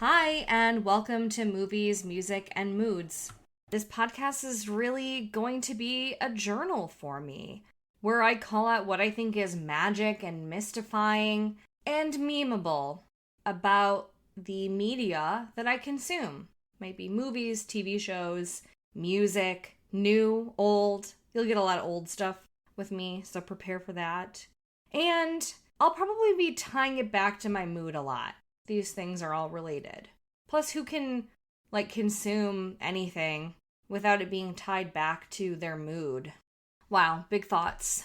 Hi, and welcome to Movies, Music, and Moods. This podcast is really going to be a journal for me, where I call out what I think is magic and mystifying and memeable about the media that I consume. Might be movies, TV shows, music, new, old. You'll get a lot of old stuff with me, so prepare for that. And I'll probably be tying it back to my mood a lot. These things are all related. Plus, who can, consume anything without it being tied back to their mood? Wow, big thoughts.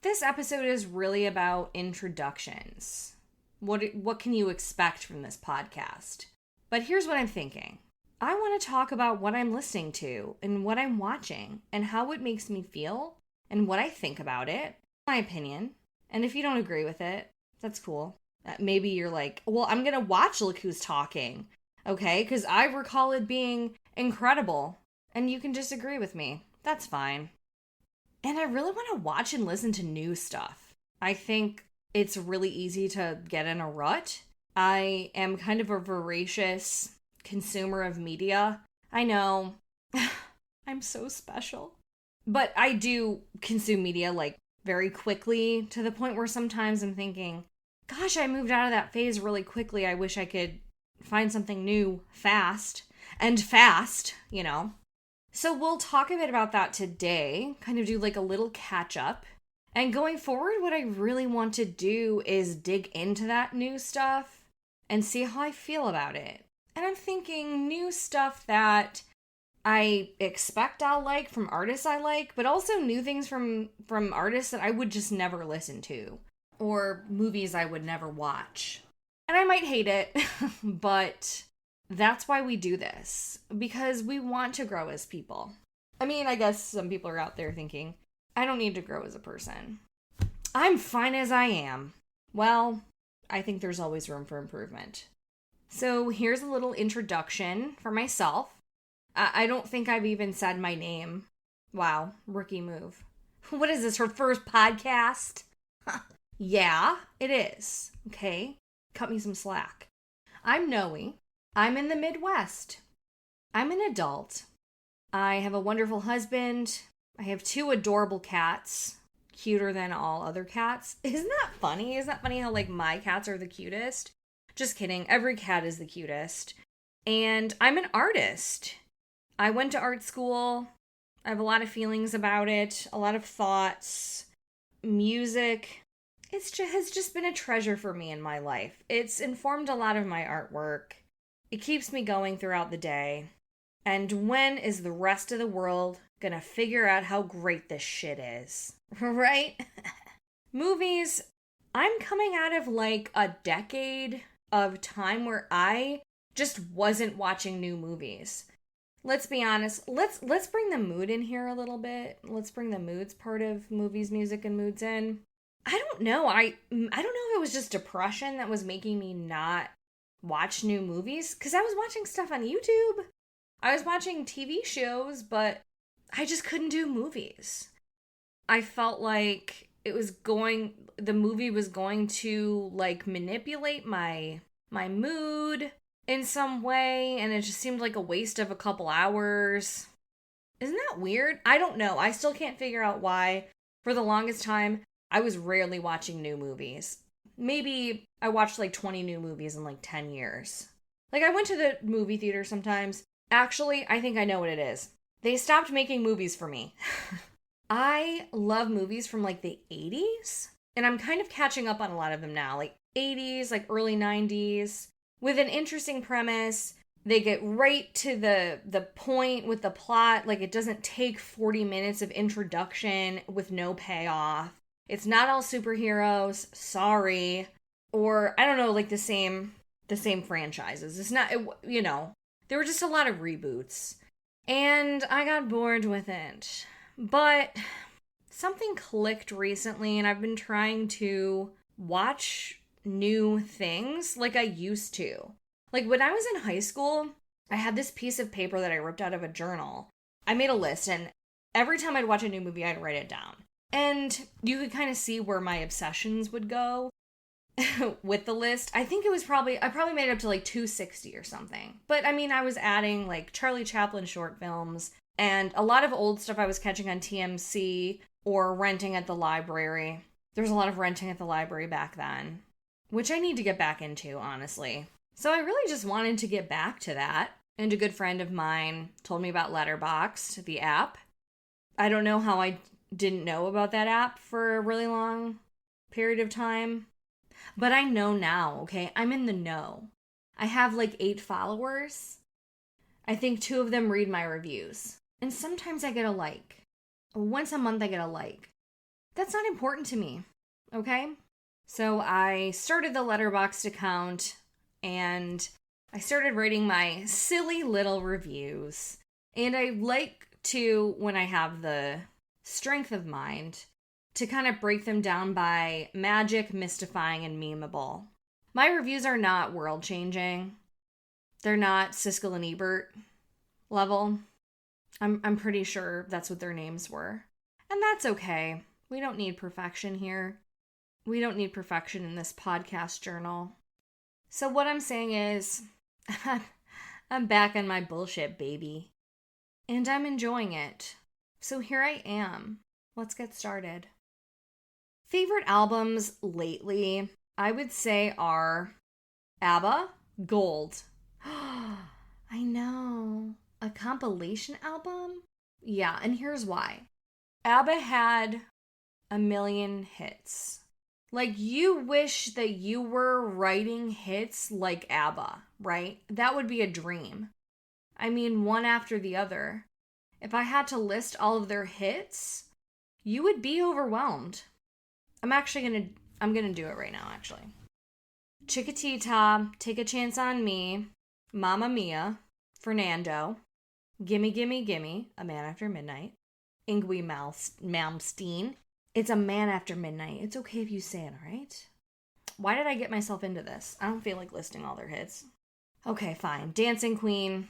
This episode is really about introductions. What can you expect from this podcast? But here's what I'm thinking. I want to talk about what I'm listening to and what I'm watching and how it makes me feel and what I think about it, my opinion. And if you don't agree with it, that's cool. Maybe you're like, well, I'm going to watch Look Who's Talking, okay? Because I recall it being incredible, and you can disagree with me. That's fine. And I really want to watch and listen to new stuff. I think it's really easy to get in a rut. I am kind of a voracious consumer of media. I know. I'm so special. But I do consume media, very quickly, to the point where sometimes I'm thinking, gosh, I moved out of that phase really quickly. I wish I could find something new fast. So we'll talk a bit about that today, kind of do a little catch up. And going forward, what I really want to do is dig into that new stuff and see how I feel about it. And I'm thinking new stuff that I expect I'll like from artists I like, but also new things from artists that I would just never listen to. Or movies I would never watch. And I might hate it, but that's why we do this. Because we want to grow as people. I mean, I guess some people are out there thinking, I don't need to grow as a person. I'm fine as I am. Well, I think there's always room for improvement. So here's a little introduction for myself. I don't think I've even said my name. Wow, rookie move. What is this, her first podcast? Yeah, it is. Okay? Cut me some slack. I'm Noey. I'm in the Midwest. I'm an adult. I have a wonderful husband. I have 2 adorable cats. Cuter than all other cats. Isn't that funny? Isn't that funny how, my cats are the cutest? Just kidding. Every cat is the cutest. And I'm an artist. I went to art school. I have a lot of feelings about it. A lot of thoughts. Music. Has just been a treasure for me in my life. It's informed a lot of my artwork. It keeps me going throughout the day. And when is the rest of the world gonna figure out how great this shit is? Right? Movies. I'm coming out of a decade of time where I just wasn't watching new movies. Let's be honest. Let's bring the mood in here a little bit. Let's bring the moods part of movies, music, and moods in. I don't know. I don't know if it was just depression that was making me not watch new movies. Because I was watching stuff on YouTube. I was watching TV shows, but I just couldn't do movies. I felt like the movie was going to, manipulate my mood in some way. And it just seemed like a waste of a couple hours. Isn't that weird? I don't know. I still can't figure out why. For the longest time, I was rarely watching new movies. Maybe I watched 20 new movies in 10 years. I went to the movie theater sometimes. Actually, I think I know what it is. They stopped making movies for me. I love movies from the 80s. And I'm kind of catching up on a lot of them now. 80s, early 90s. With an interesting premise. They get right to the point with the plot. It doesn't take 40 minutes of introduction with no payoff. It's not all superheroes, sorry. Or, I don't know, the same franchises. It's not, there were just a lot of reboots. And I got bored with it. But something clicked recently, and I've been trying to watch new things like I used to. When I was in high school, I had this piece of paper that I ripped out of a journal. I made a list, and every time I'd watch a new movie, I'd write it down. And you could kind of see where my obsessions would go. with the list. I think I probably made it up to like 260 or something. But I mean, I was adding like Charlie Chaplin short films and a lot of old stuff I was catching on TMC or renting at the library. There was a lot of renting at the library back then, which I need to get back into, honestly. So I really just wanted to get back to that. And a good friend of mine told me about Letterboxd, the app. I don't know how I didn't know about that app for a really long period of time. But I know now, okay? I'm in the know. I have like 8 followers. I think 2 of them read my reviews. And sometimes I get a like. Once a month I get a like. That's not important to me, okay? So I started the Letterboxd account and I started writing my silly little reviews. And I like to, when I have the strength of mind, to kind of break them down by magic, mystifying, and memeable. My reviews are not world-changing. They're not Siskel and Ebert level. I'm pretty sure that's what their names were. And that's okay. We don't need perfection here. We don't need perfection in this podcast journal. So what I'm saying is, I'm back on my bullshit, baby. And I'm enjoying it. So here I am. Let's get started. Favorite albums lately, I would say, are ABBA, Gold. I know. A compilation album? Yeah, and here's why. ABBA had a million hits. Like, you wish that you were writing hits like ABBA, right? That would be a dream. I mean, one after the other. If I had to list all of their hits, you would be overwhelmed. I'm gonna do it right now, actually. Chiquitita, Take a Chance on Me, Mamma Mia, Fernando, Gimme Gimme Gimme, A Man After Midnight, Yngwie Malmsteen, It's a Man After Midnight. It's okay if you say it, alright? Why did I get myself into this? I don't feel like listing all their hits. Okay, fine. Dancing Queen,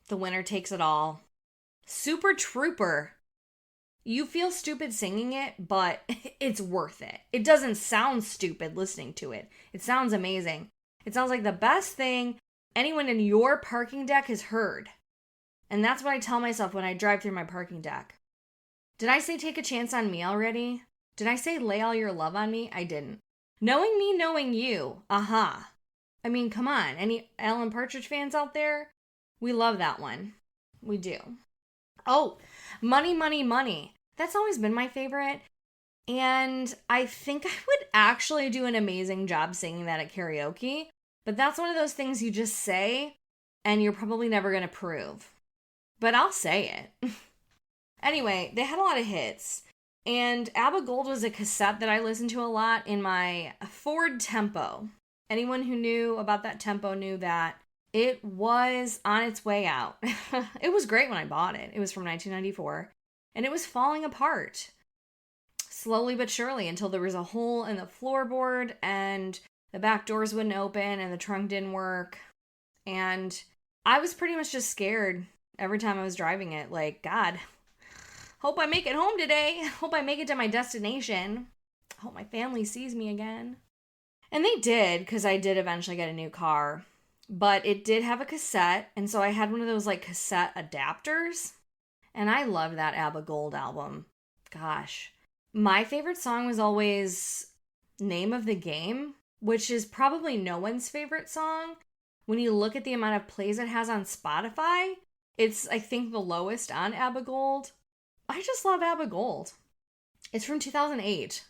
The Winner Takes It All, Super Trooper. You feel stupid singing it, but it's worth it. It doesn't sound stupid listening to it. It sounds amazing. It sounds like the best thing anyone in your parking deck has heard. And that's what I tell myself when I drive through my parking deck. Did I say Take a Chance on Me already? Did I say Lay All Your Love on Me? I didn't. Knowing Me, Knowing You. Aha. I mean, come on. Any Alan Partridge fans out there? We love that one. We do. Oh, Money, Money, Money. That's always been my favorite. And I think I would actually do an amazing job singing that at karaoke. But that's one of those things you just say and you're probably never going to prove. But I'll say it. Anyway, they had a lot of hits. And ABBA Gold was a cassette that I listened to a lot in my Ford Tempo. Anyone who knew about that Tempo knew that it was on its way out. It was great when I bought it. It was from 1994. And it was falling apart. Slowly but surely until there was a hole in the floorboard and the back doors wouldn't open and the trunk didn't work. And I was pretty much just scared every time I was driving it. Like, God, hope I make it home today. Hope I make it to my destination. Hope my family sees me again. And they did, because I did eventually get a new car. But it did have a cassette, and so I had one of those, like, cassette adapters. And I love that ABBA Gold album. Gosh. My favorite song was always Name of the Game, which is probably no one's favorite song. When you look at the amount of plays it has on Spotify, it's, I think, the lowest on ABBA Gold. I just love ABBA Gold. It's from 2008,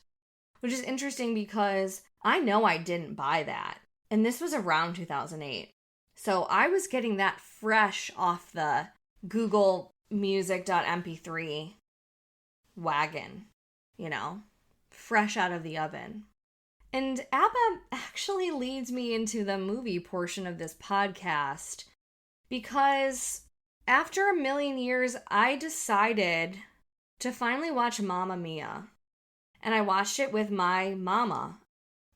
which is interesting because I know I didn't buy that. And this was around 2008. So I was getting that fresh off the Google Music.mp3 wagon, fresh out of the oven. And ABBA actually leads me into the movie portion of this podcast because after a million years, I decided to finally watch Mamma Mia. And I watched it with my mama.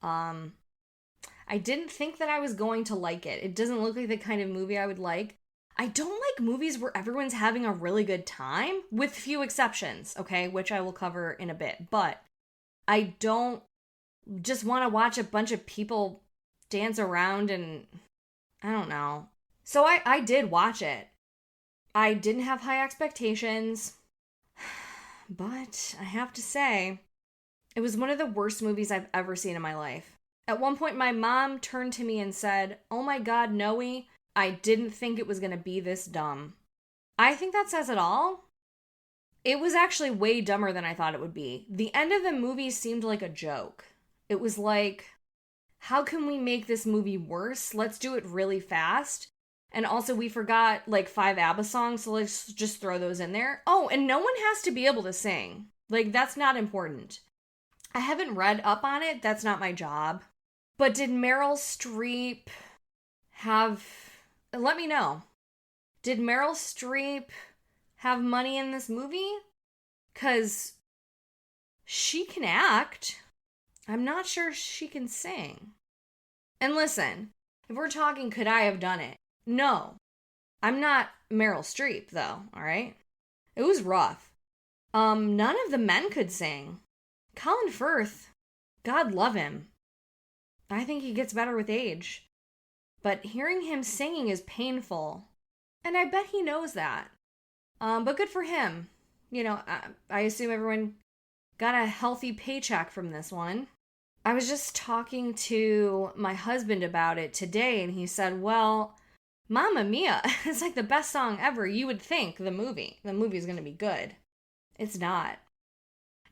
I didn't think that I was going to like it. It doesn't look like the kind of movie I would like. I don't like movies where everyone's having a really good time, with few exceptions, okay, which I will cover in a bit. But I don't just want to watch a bunch of people dance around and I don't know. So I did watch it. I didn't have high expectations, but I have to say, it was one of the worst movies I've ever seen in my life. At one point, my mom turned to me and said, "Oh my God, Noey, I didn't think it was going to be this dumb." I think that says it all. It was actually way dumber than I thought it would be. The end of the movie seemed like a joke. It was like, how can we make this movie worse? Let's do it really fast. And also, we forgot like 5 ABBA songs, so let's just throw those in there. Oh, and no one has to be able to sing. Like, that's not important. I haven't read up on it. That's not my job. But did Meryl Streep have... Let me know. Did Meryl Streep have money in this movie? Because she can act. I'm not sure she can sing. And listen, if we're talking could I have done it? No. I'm not Meryl Streep, though, alright? It was rough. None of the men could sing. Colin Firth, God love him. I think he gets better with age. But hearing him singing is painful. And I bet he knows that. But good for him. You know, I assume everyone got a healthy paycheck from this one. I was just talking to my husband about it today, and he said, well, Mamma Mia, it's like the best song ever. You would think the movie's going to be good. It's not.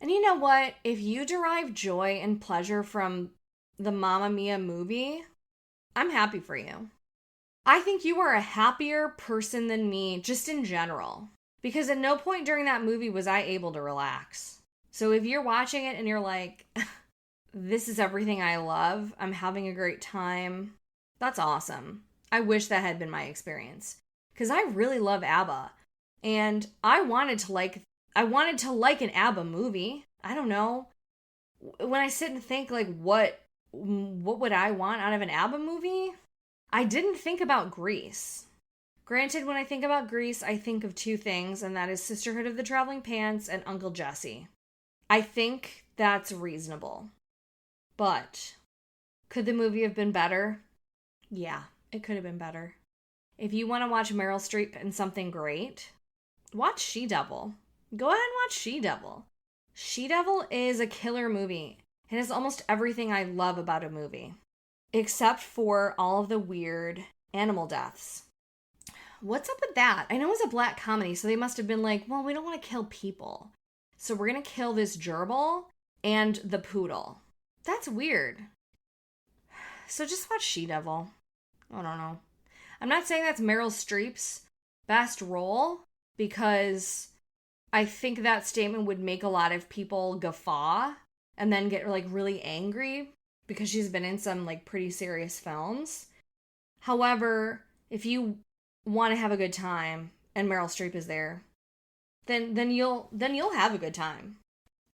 And you know what? If you derive joy and pleasure from the Mamma Mia movie, I'm happy for you. I think you are a happier person than me, just in general. Because at no point during that movie was I able to relax. So if you're watching it and you're like, this is everything I love, I'm having a great time, that's awesome. I wish that had been my experience. Because I really love ABBA. And I wanted to like an ABBA movie. I don't know. When I sit and think, like, what would I want out of an ABBA movie? I didn't think about Grease. Granted, when I think about Grease, I think of 2 things, and that is Sisterhood of the Traveling Pants and Uncle Jesse. I think that's reasonable. But could the movie have been better? Yeah, it could have been better. If you want to watch Meryl Streep in something great, watch She-Devil. Go ahead and watch She-Devil. She-Devil is a killer movie. It has almost everything I love about a movie. Except for all of the weird animal deaths. What's up with that? I know it's a black comedy, so they must have been like, well, we don't want to kill people. So we're going to kill this gerbil and the poodle. That's weird. So just watch She-Devil. I don't know. I'm not saying that's Meryl Streep's best role, because I think that statement would make a lot of people guffaw and then get like really angry because she's been in some like pretty serious films. However, if you want to have a good time and Meryl Streep is there, then you'll have a good time.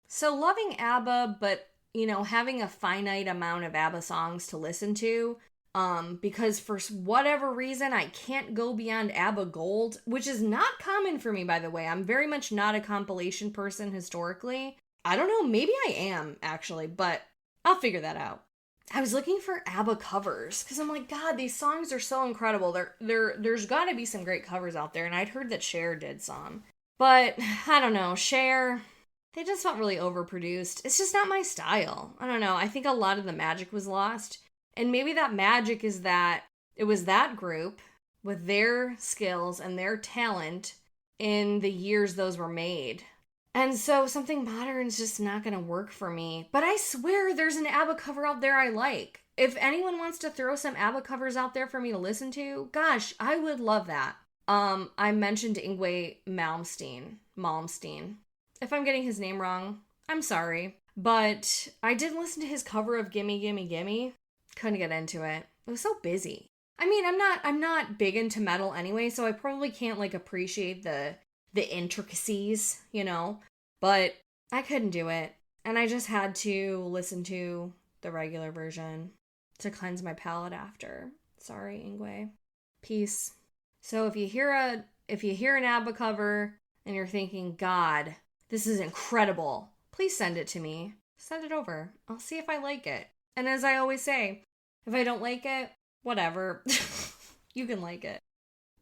So loving ABBA, but you know, having a finite amount of ABBA songs to listen to, because for whatever reason I can't go beyond ABBA Gold, which is not common for me, by the way. I'm very much not a compilation person historically. I don't know, maybe I am actually, but I'll figure that out. I was looking for ABBA covers because I'm like, God, these songs are so incredible. There's got to be some great covers out there, and I'd heard that Cher did some. But I don't know, Cher, they just felt really overproduced. It's just not my style. I don't know. I think a lot of the magic was lost. And maybe that magic is that it was that group with their skills and their talent in the years those were made. And so something modern is just not going to work for me. But I swear there's an ABBA cover out there I like. If anyone wants to throw some ABBA covers out there for me to listen to, gosh, I would love that. I mentioned Yngwie Malmsteen. If I'm getting his name wrong, I'm sorry. But I did listen to his cover of Gimme Gimme Gimme. Couldn't get into it. It was so busy. I mean, I'm not big into metal anyway, so I probably can't like appreciate the intricacies, you know, but I couldn't do it. And I just had to listen to the regular version to cleanse my palate after. Sorry, Yngwie. Peace. So if you hear an ABBA cover and you're thinking, God, this is incredible, please send it to me. Send it over. I'll see if I like it. And as I always say, if I don't like it, whatever. You can like it.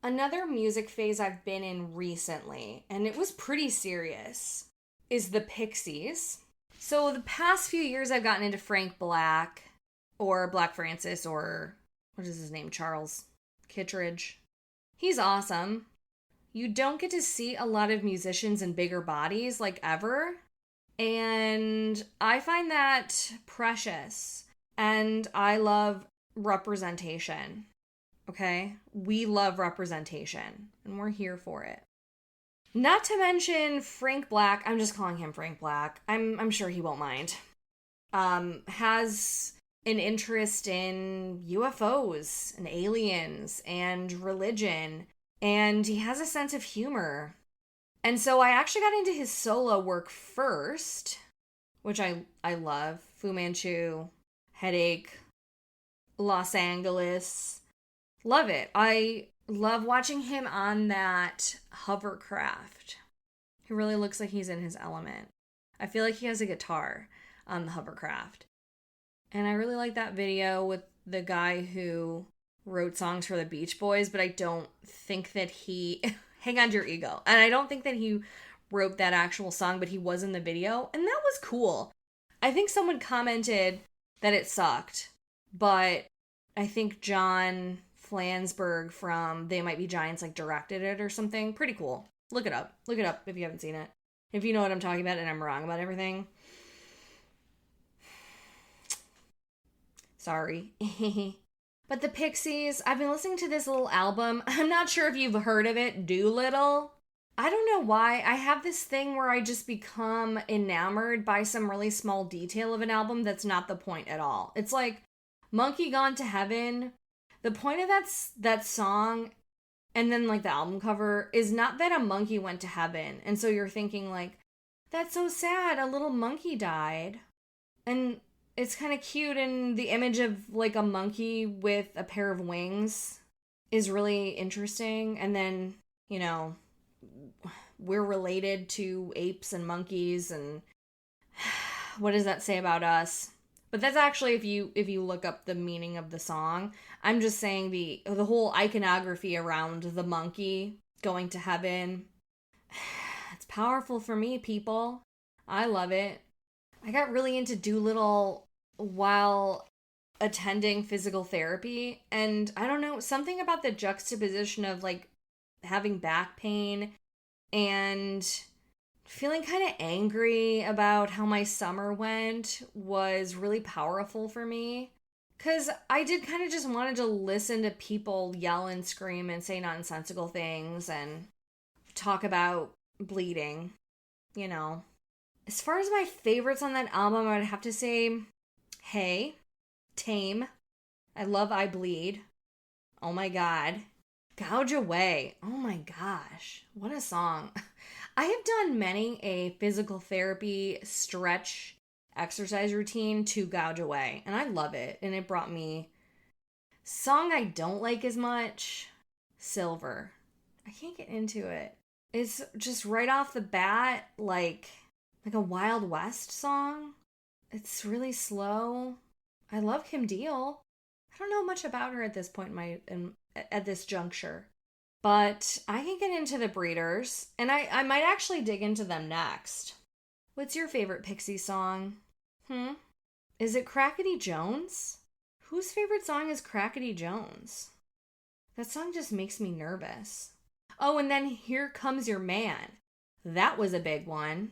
Another music phase I've been in recently, and it was pretty serious, is the Pixies. So the past few years I've gotten into Frank Black, or Black Francis, or what is his name? Charles Kittredge. He's awesome. You don't get to see a lot of musicians in bigger bodies like ever. And I find that precious. And I love representation. Okay? We love representation. And we're here for it. Not to mention Frank Black. I'm just calling him Frank Black. I'm sure he won't mind. Has an interest in UFOs and aliens and religion. And he has a sense of humor. And so I actually got into his solo work first, which I love. Fu Manchu, Headache, Los Angeles. Love it. I love watching him on that hovercraft. He really looks like he's in his element. I feel like he has a guitar on the hovercraft. And I really like that video with the guy who wrote songs for the Beach Boys, but I don't think that he... Hang on to your ego. And I don't think that he wrote that actual song, but he was in the video. And that was cool. I think someone commented that it sucked. But I think John Flansburgh from They Might Be Giants directed it or something. Pretty cool. Look it up. Look it up if you haven't seen it. If you know what I'm talking about and I'm wrong about everything. Sorry. But the Pixies, I've been listening to this little album. I'm not sure if you've heard of it, Doolittle. I don't know why. I have this thing where I just become enamored by some really small detail of an album that's not the point at all. It's like Monkey Gone to Heaven. The point of that song and then the album cover is not that a monkey went to heaven. And so you're thinking that's so sad. A little monkey died. And it's kind of cute, and the image of a monkey with a pair of wings is really interesting. And then, we're related to apes and monkeys, and what does that say about us? But that's actually if you look up the meaning of the song. I'm just saying the whole iconography around the monkey going to heaven. It's powerful for me, people. I love it. I got really into Doolittle while attending physical therapy, and I don't know, something about the juxtaposition of having back pain and feeling kind of angry about how my summer went was really powerful for me, because I did kind of just wanted to listen to people yell and scream and say nonsensical things and talk about bleeding, As far as my favorites on that album, I would have to say Hey, Tame. I love I Bleed. Oh my god. Gouge Away. Oh my gosh. What a song. I have done many a physical therapy stretch exercise routine to Gouge Away, and I love it. And it brought me song I don't like as much, Silver. I can't get into it. It's just right off the bat like a Wild West song. It's really slow. I love Kim Deal. I don't know much about her at this point at this juncture. But I can get into the Breeders, and I might actually dig into them next. What's your favorite Pixie song? Is it Crackety Jones? Whose favorite song is Crackety Jones? That song just makes me nervous. Oh, and then Here Comes Your Man. That was a big one.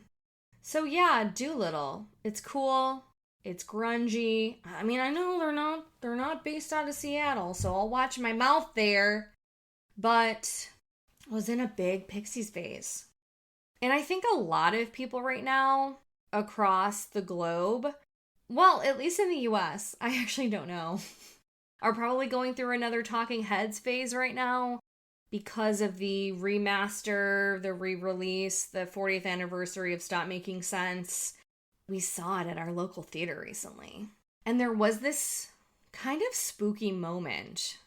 So yeah, Doolittle. It's cool. It's grungy. I mean, I know they're not based out of Seattle, so I'll watch my mouth there. But I was in a big Pixies phase. And I think a lot of people right now across the globe, well, at least in the US, I actually don't know, are probably going through another Talking Heads phase right now because of the remaster, the re-release, the 40th anniversary of Stop Making Sense. We saw it at our local theater recently. And there was this kind of spooky moment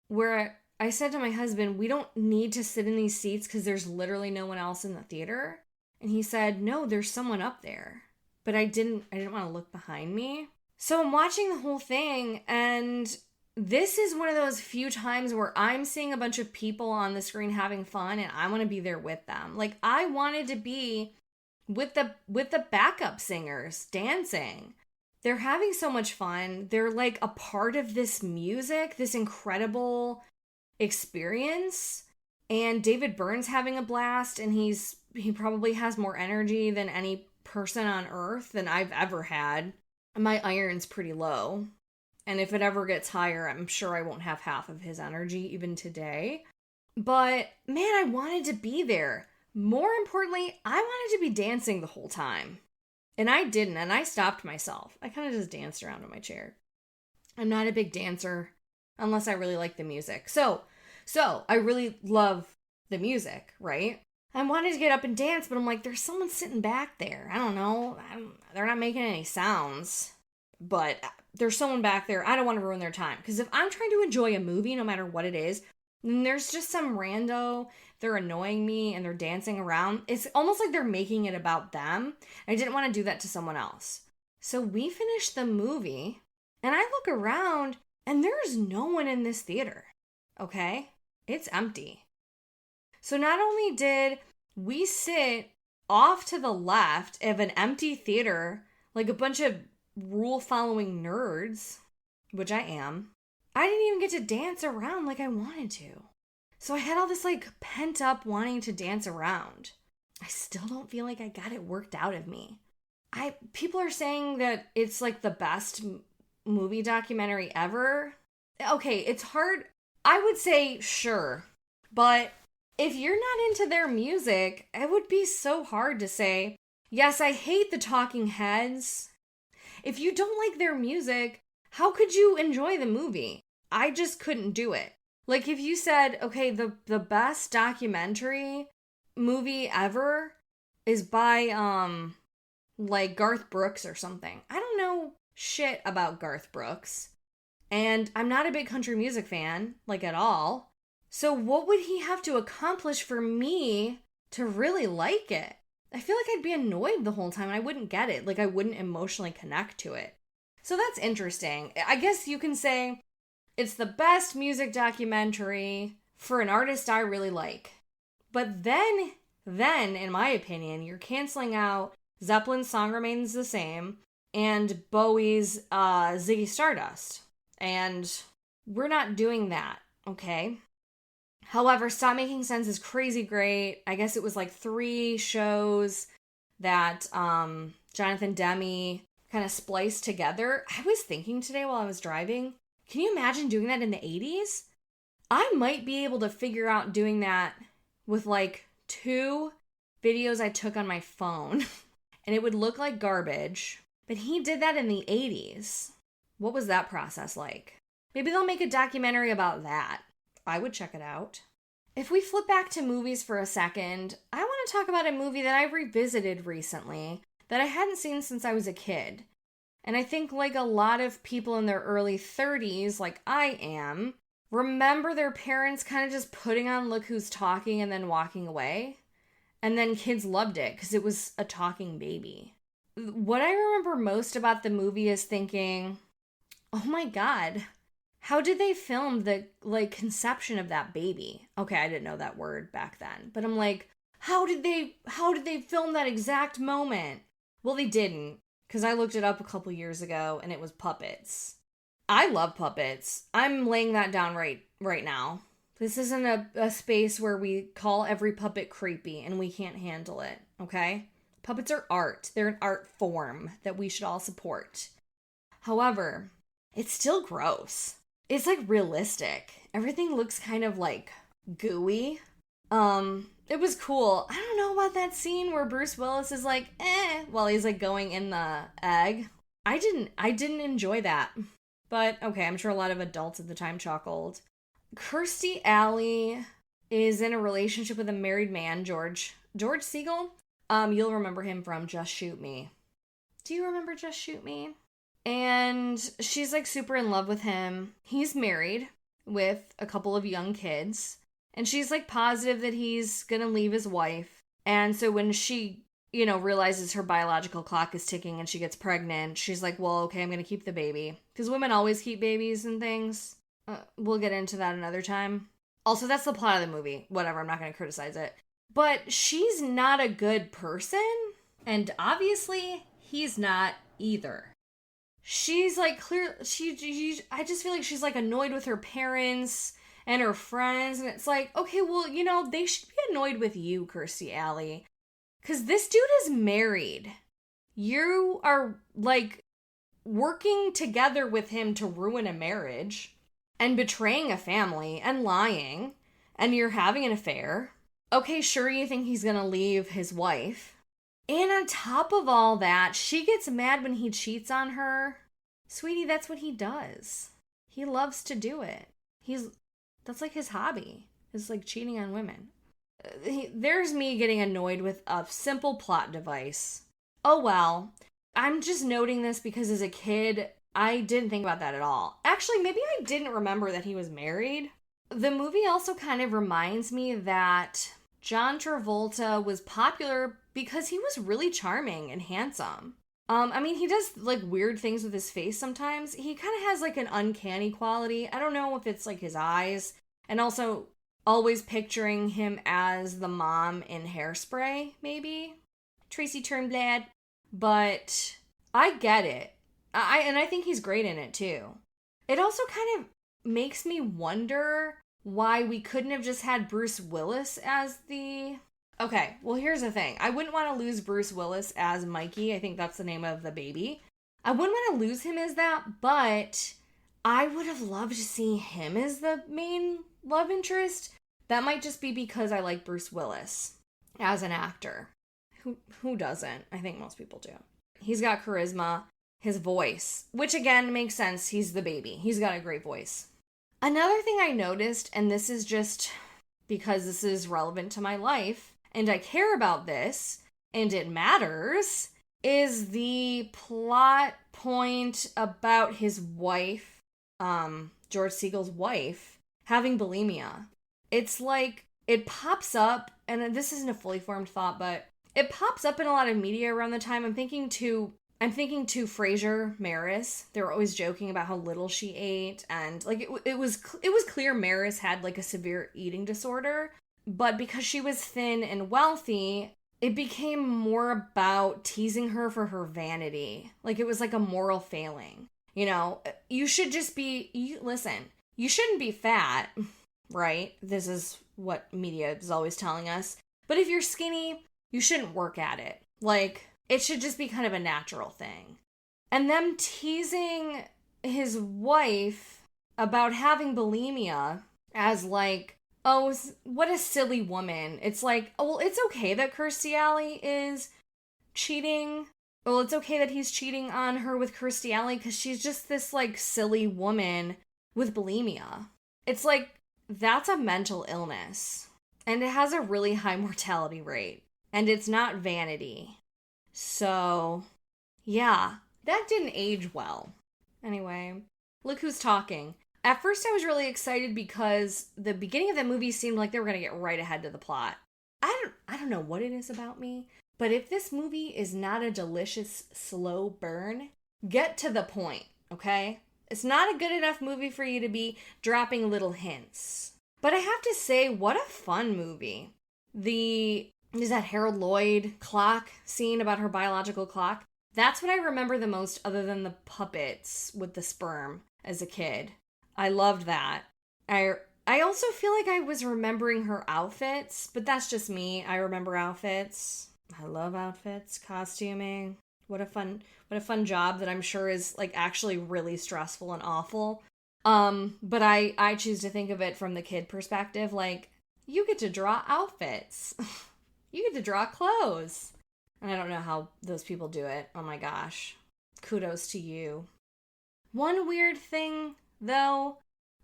where I said to my husband, we don't need to sit in these seats because there's literally no one else in the theater. And he said, no, there's someone up there. but I didn't want to look behind me. So I'm watching the whole thing, and this is one of those few times where I'm seeing a bunch of people on the screen having fun, and I want to be there with them. Like, I wanted to be with the backup singers dancing. They're having so much fun. They're like a part of this music, this incredible experience. And David Byrne's having a blast, and he probably has more energy than any person on earth than I've ever had. My iron's pretty low. And if it ever gets higher, I'm sure I won't have half of his energy even today. But man, I wanted to be there. More importantly, I wanted to be dancing the whole time. And I didn't, and I stopped myself. I kind of just danced around in my chair. I'm not a big dancer unless I really like the music. So I really love the music, right? I wanted to get up and dance, but I'm like, there's someone sitting back there. I don't know. They're not making any sounds, but there's someone back there. I don't want to ruin their time. Because if I'm trying to enjoy a movie, no matter what it is, then there's just some rando, they're annoying me and they're dancing around. It's almost like they're making it about them. I didn't want to do that to someone else. So we finished the movie, and I look around, and there's no one in this theater. Okay? It's empty. So not only did we sit off to the left of an empty theater, like a bunch of rule-following nerds, which I am, I didn't even get to dance around like I wanted to. So I had all this like pent up wanting to dance around. I still don't feel like I got it worked out of me. People are saying that it's like the best movie documentary ever. Okay, it's hard. I would say sure, but if you're not into their music, it would be so hard to say, yes, I hate the Talking Heads. If you don't like their music, how could you enjoy the movie? I just couldn't do it. Like if you said, okay, the best documentary movie ever is by like Garth Brooks or something. I don't know shit about Garth Brooks. And I'm not a big country music fan, like at all. So what would he have to accomplish for me to really like it? I feel like I'd be annoyed the whole time and I wouldn't get it. Like I wouldn't emotionally connect to it. So that's interesting. I guess you can say it's the best music documentary for an artist I really like. But then, in my opinion, you're canceling out Zeppelin's Song Remains the Same and Bowie's Ziggy Stardust. And we're not doing that, okay? However, Stop Making Sense is crazy great. I guess it was like 3 shows that Jonathan Demme kind of spliced together. I was thinking today while I was driving, can you imagine doing that in the 80s? I might be able to figure out doing that with like 2 videos I took on my phone. And it would look like garbage. But he did that in the 80s. What was that process like? Maybe they'll make a documentary about that. I would check it out. If we flip back to movies for a second, I want to talk about a movie that I revisited recently that I hadn't seen since I was a kid. And I think like a lot of people in their early 30s, like I am, remember their parents kind of just putting on Look Who's Talking and then walking away. And then kids loved it because it was a talking baby. What I remember most about the movie is thinking, oh my God, how did they film the like conception of that baby? Okay, I didn't know that word back then, but I'm like, how did they film that exact moment? Well, they didn't, because I looked it up a couple years ago and it was puppets. I love puppets. I'm laying that down right now. This isn't a space where we call every puppet creepy and we can't handle it, okay? Puppets are art. They're an art form that we should all support. However, it's still gross. It's like realistic. Everything looks kind of like gooey. It was cool. I don't know about that scene where Bruce Willis is like, while he's like going in the egg. I didn't enjoy that. But okay, I'm sure a lot of adults at the time chuckled. Kirstie Alley is in a relationship with a married man, George Siegel. You'll remember him from Just Shoot Me. Do you remember Just Shoot Me? And she's like super in love with him. He's married with a couple of young kids. And she's like positive that he's gonna leave his wife. And so when she realizes her biological clock is ticking and she gets pregnant, she's like, well, okay, I'm going to keep the baby. Because women always keep babies and things. We'll get into that another time. Also, that's the plot of the movie. Whatever, I'm not going to criticize it. But she's not a good person, and obviously, he's not either. She's like, I just feel like she's like annoyed with her parents and her friends, and it's like, okay, well, they should be annoyed with you, Kirstie Alley. Because this dude is married. You are, like, working together with him to ruin a marriage and betraying a family and lying, and you're having an affair. Okay, sure, you think he's gonna leave his wife. And on top of all that, she gets mad when he cheats on her. Sweetie, that's what he does. He loves to do it. That's like his hobby. It's like cheating on women. There's me getting annoyed with a simple plot device. Oh well. I'm just noting this because as a kid, I didn't think about that at all. Actually, maybe I didn't remember that he was married. The movie also kind of reminds me that John Travolta was popular because he was really charming and handsome. He does like weird things with his face sometimes. He kind of has like an uncanny quality. I don't know if it's like his eyes, and also always picturing him as the mom in Hairspray, maybe Tracy Turnblad. But I get it. I think he's great in it too. It also kind of makes me wonder why we couldn't have just had Bruce Willis as the... Okay, well, here's the thing. I wouldn't want to lose Bruce Willis as Mikey. I think that's the name of the baby. I wouldn't want to lose him as that, but I would have loved to see him as the main love interest. That might just be because I like Bruce Willis as an actor. Who doesn't? I think most people do. He's got charisma, his voice, which again makes sense. He's the baby. He's got a great voice. Another thing I noticed, and this is just because this is relevant to my life, and I care about this, and it matters, is the plot point about his wife, George Segal's wife, having bulimia. It's like, it pops up, and this isn't a fully formed thought, but it pops up in a lot of media around the time. I'm thinking to Frasier Maris. They were always joking about how little she ate, and like it was clear Maris had like a severe eating disorder, but because she was thin and wealthy, it became more about teasing her for her vanity. Like it was like a moral failing. You should just be listen. You shouldn't be fat, right? This is what media is always telling us. But if you're skinny, you shouldn't work at it. Like, it should just be kind of a natural thing. And them teasing his wife about having bulimia as like, oh, what a silly woman. It's like, oh, well, it's okay that Kirstie Alley is cheating. Well, it's okay that he's cheating on her with Kirstie Alley because she's just this like silly woman with bulimia. It's like, that's a mental illness. And it has a really high mortality rate. And it's not vanity. So, yeah, that didn't age well. Anyway, look who's talking. At first I was really excited because the beginning of the movie seemed like they were going to get right ahead to the plot. I don't know what it is about me, but if this movie is not a delicious slow burn, get to the point, okay? It's not a good enough movie for you to be dropping little hints. But I have to say, what a fun movie. Is that Harold Lloyd clock scene about her biological clock? That's what I remember the most other than the puppets with the sperm as a kid. I loved that. I also feel like I was remembering her outfits, but that's just me. I remember outfits. I love outfits, costuming. What a fun job that I'm sure is like actually really stressful and awful. But I choose to think of it from the kid perspective, like you get to draw outfits. You get to draw clothes. And I don't know how those people do it. Oh my gosh. Kudos to you. One weird thing, though,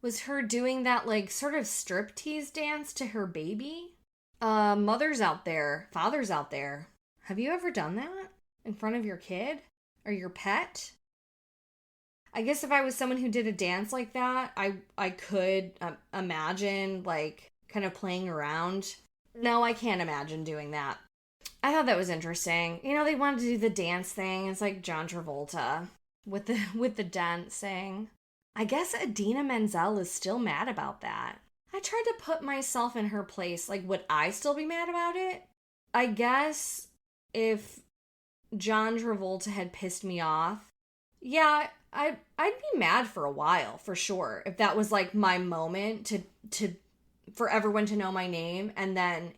was her doing that, like, sort of striptease dance to her baby. Mothers out there, fathers out there, have you ever done that in front of your kid or your pet? I guess if I was someone who did a dance like that, I could imagine, like, kind of playing around. No, I can't imagine doing that. I thought that was interesting. You know, they wanted to do the dance thing. It's like John Travolta with the dancing. I guess Adina Menzel is still mad about that. I tried to put myself in her place. Like, would I still be mad about it? I guess if John Travolta had pissed me off, yeah, I'd be mad for a while, for sure. If that was like my moment to for everyone to know my name and then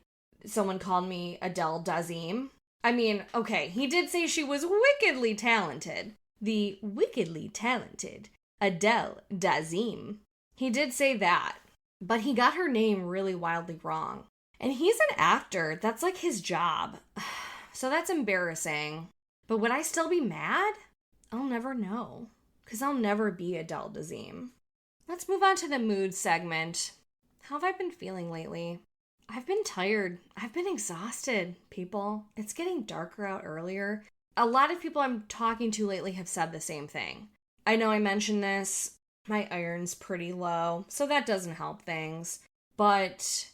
someone called me Adele Dazeem. I mean, okay, he did say she was wickedly talented. The wickedly talented Adele Dazeem. He did say that, but he got her name really wildly wrong. And he's an actor. That's like his job. So that's embarrassing. But would I still be mad? I'll never know. Because I'll never be Adele Dazeem. Let's move on to the mood segment. How have I been feeling lately? I've been tired. I've been exhausted, people. It's getting darker out earlier. A lot of people I'm talking to lately have said the same thing. I know I mentioned this. My iron's pretty low, so that doesn't help things. But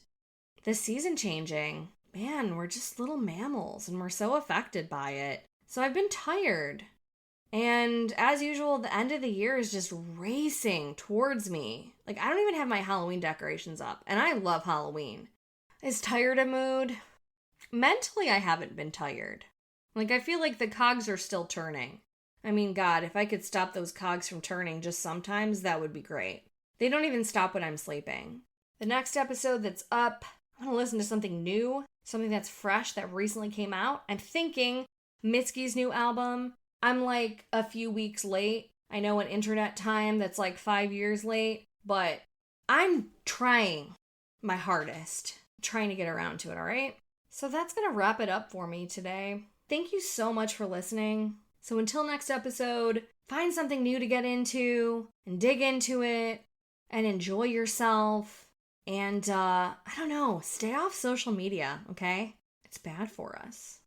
the season changing, man, we're just little mammals and we're so affected by it. So I've been tired. And as usual, the end of the year is just racing towards me. Like, I don't even have my Halloween decorations up, and I love Halloween. Is tired a mood? Mentally, I haven't been tired. Like, I feel like the cogs are still turning. I mean, God, if I could stop those cogs from turning just sometimes, that would be great. They don't even stop when I'm sleeping. The next episode that's up, I want to listen to something new, something that's fresh that recently came out. I'm thinking Mitski's new album. I'm like a few weeks late. I know an internet time that's like 5 years late, but I'm trying my hardest, trying to get around to it, all right? So that's going to wrap it up for me today. Thank you so much for listening. So until next episode, find something new to get into and dig into it and enjoy yourself. And I don't know, stay off social media, okay? It's bad for us.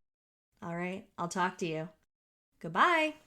All right, I'll talk to you. Goodbye.